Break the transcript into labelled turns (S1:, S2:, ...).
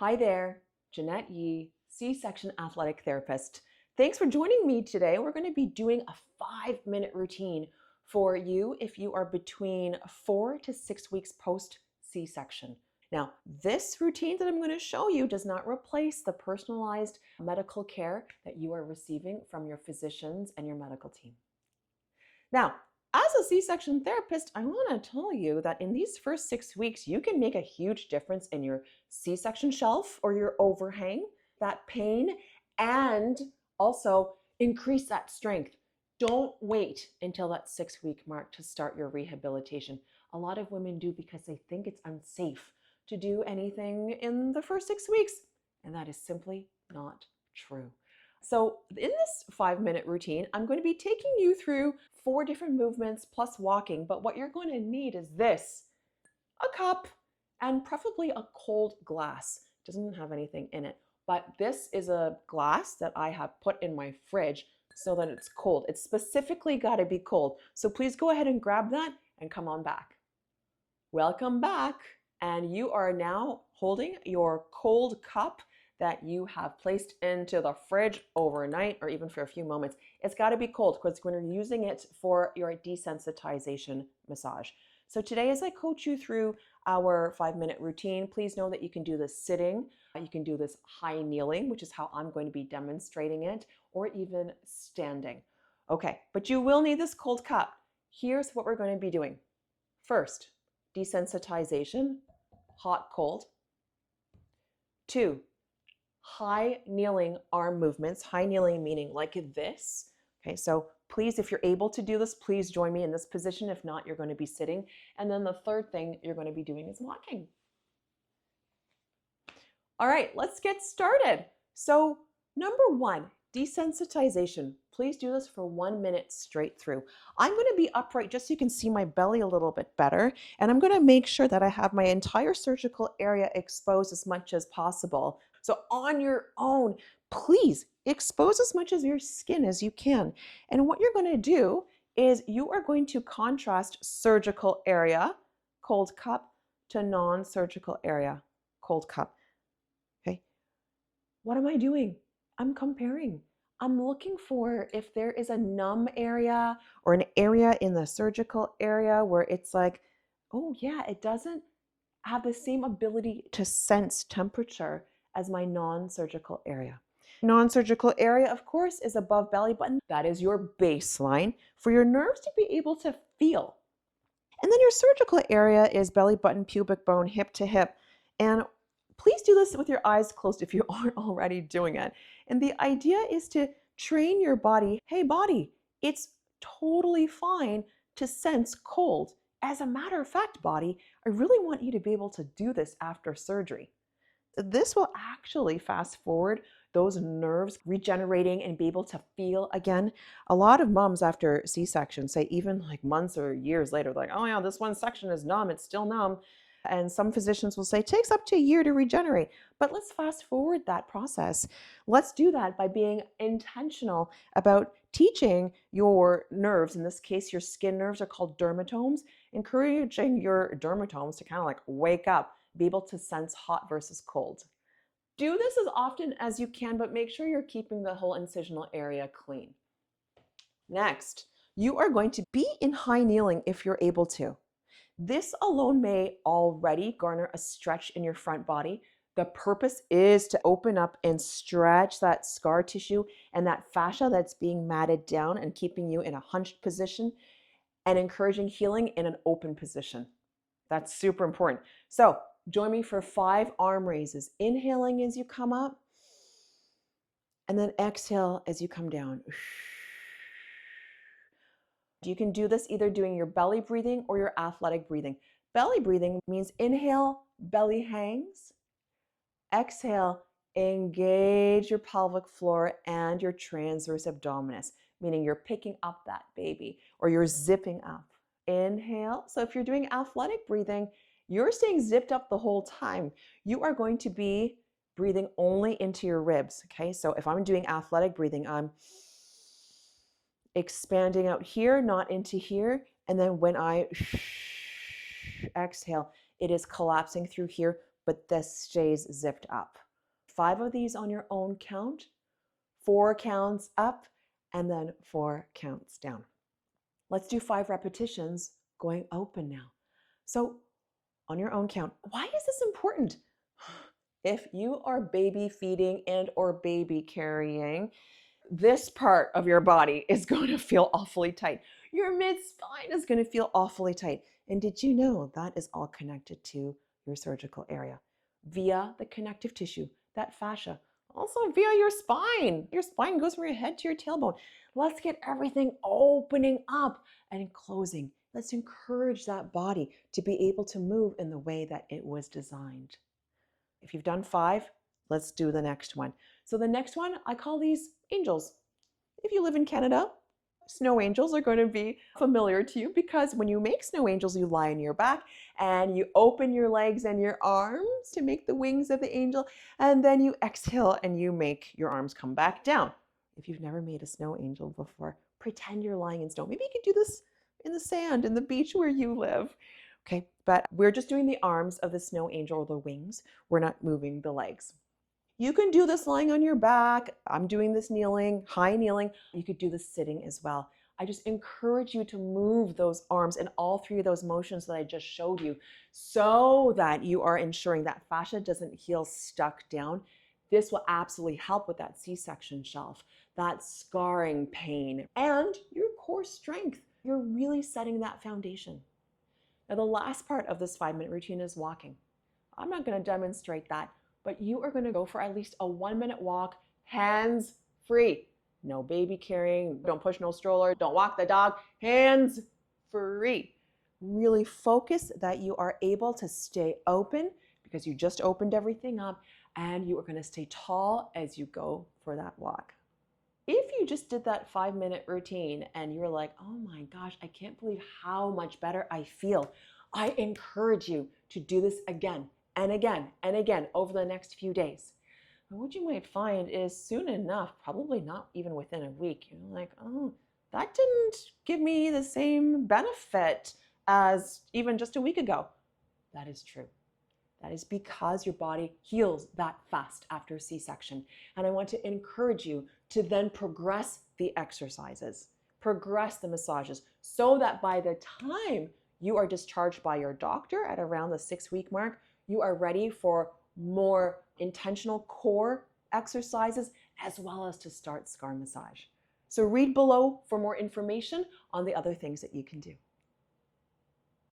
S1: Hi there, Jeanette Yee, C-section athletic therapist. Thanks for joining me today. We're going to be doing a 5-minute routine for you if you are between 4 to 6 weeks post C-section. Now, this routine that I'm going to show you does not replace the personalized medical care that you are receiving from your physicians and your medical team. Now, as a C-section therapist, I want to tell you that in these first 6 weeks, you can make a huge difference in your C-section shelf or your overhang, that pain, and also increase that strength. Don't wait until that 6-week mark to start your rehabilitation. A lot of women do because they think it's unsafe to do anything in the first 6 weeks, and that is simply not true. So in this 5-minute routine, I'm going to be taking you through 4 different movements plus walking, but what you're going to need is this: a cup and preferably a cold glass. It doesn't have anything in it, but this is a glass that I have put in my fridge so that it's cold. It's specifically got to be cold. So please go ahead and grab that and come on back. Welcome back. And you are now holding your cold cup that you have placed into the fridge overnight or even for a few moments. It's got to be cold because we're using it for your desensitization massage. So today, as I coach you through our 5-minute routine, please know that you can do this sitting, you can do this high kneeling, which is how I'm going to be demonstrating it, or even standing. Okay, but you will need this cold cup. Here's what we're going to be doing. First, desensitization, hot, cold. 2, high kneeling arm movements. High kneeling meaning like this. Okay, so please, if you're able to do this, please join me in this position. If not, you're going to be sitting. And then the third thing you're going to be doing is walking. All right, let's get started. So number 1, desensitization. Please do this for 1 minute straight through. I'm going to be upright just so you can see my belly a little bit better. And I'm going to make sure that I have my entire surgical area exposed as much as possible. So on your own, please expose as much of your skin as you can. And what you're going to do is you are going to contrast surgical area, cold cup, to non-surgical area, cold cup. Okay. What am I doing? I'm comparing. I'm looking for if there is a numb area or an area in the surgical area where it's like, oh yeah, it doesn't have the same ability to sense temperature as my non-surgical area. Non-surgical area, of course, is above belly button. That is your baseline for your nerves to be able to feel. And then your surgical area is belly button, pubic bone, hip to hip. And please do this with your eyes closed if you aren't already doing it. And the idea is to train your body. Hey, body, it's totally fine to sense cold. As a matter of fact, body, I really want you to be able to do this after surgery. This will actually fast forward those nerves regenerating and be able to feel again. A lot of moms after C-section say even like months or years later, like, oh yeah, this one section is numb, it's still numb. And some physicians will say it takes up to a year to regenerate. But let's fast forward that process. Let's do that by being intentional about teaching your nerves. In this case, your skin nerves are called dermatomes, encouraging your dermatomes to kind of like wake up, be able to sense hot versus cold. Do this as often as you can, but make sure you're keeping the whole incisional area clean. Next, you are going to be in high kneeling if you're able to. This alone may already garner a stretch in your front body. The purpose is to open up and stretch that scar tissue and that fascia that's being matted down and keeping you in a hunched position and encouraging healing in an open position. That's super important. So join me for 5 arm raises. Inhaling as you come up, and then exhale as you come down. You can do this either doing your belly breathing or your athletic breathing. Belly breathing means inhale, belly hangs. Exhale, engage your pelvic floor and your transverse abdominis, meaning you're picking up that baby or you're zipping up. Inhale. So if you're doing athletic breathing, you're staying zipped up the whole time. You are going to be breathing only into your ribs. Okay, so if I'm doing athletic breathing, I'm expanding out here, not into here. And then when I exhale, it is collapsing through here, but this stays zipped up. 5 of these on your own count, 4 counts up, and then 4 counts down. Let's do 5 repetitions going open now. So on your own count, why is this important? If you are baby feeding and or baby carrying, this part of your body is going to feel awfully tight. Your mid-spine is going to feel awfully tight. And did you know that is all connected to your surgical area via the connective tissue, that fascia, also via your spine. Your spine goes from your head to your tailbone. Let's get everything opening up and closing. Let's encourage that body to be able to move in the way that it was designed. If you've done 5, let's do the next one. So the next one, I call these angels. If you live in Canada, snow angels are going to be familiar to you because when you make snow angels, you lie on your back and you open your legs and your arms to make the wings of the angel, and then you exhale and you make your arms come back down. If you've never made a snow angel before, pretend you're lying in snow. Maybe you could do this in the sand, in the beach where you live. Okay, but we're just doing the arms of the snow angel or the wings. We're not moving the legs. You can do this lying on your back. I'm doing this kneeling, high kneeling. You could do this sitting as well. I just encourage you to move those arms in all 3 of those motions that I just showed you so that you are ensuring that fascia doesn't heal stuck down. This will absolutely help with that C-section shelf, that scarring pain, and your core strength. You're really setting that foundation. Now, the last part of this 5-minute routine is walking. I'm not going to demonstrate that, but you are going to go for at least a 1-minute walk, hands free. No baby carrying, don't push no stroller, don't walk the dog, hands free. Really focus that you are able to stay open because you just opened everything up, and you are going to stay tall as you go for that walk. If you just did that 5-minute routine and you're like, oh my gosh, I can't believe how much better I feel, I encourage you to do this again and again and again over the next few days. And what you might find is soon enough, probably not even within a week, you're like, oh, that didn't give me the same benefit as even just a week ago. That is true. That is because your body heals that fast after C-section. And I want to encourage you to then progress the exercises, progress the massages, so that by the time you are discharged by your doctor at around the 6-week mark, you are ready for more intentional core exercises as well as to start scar massage. So read below for more information on the other things that you can do.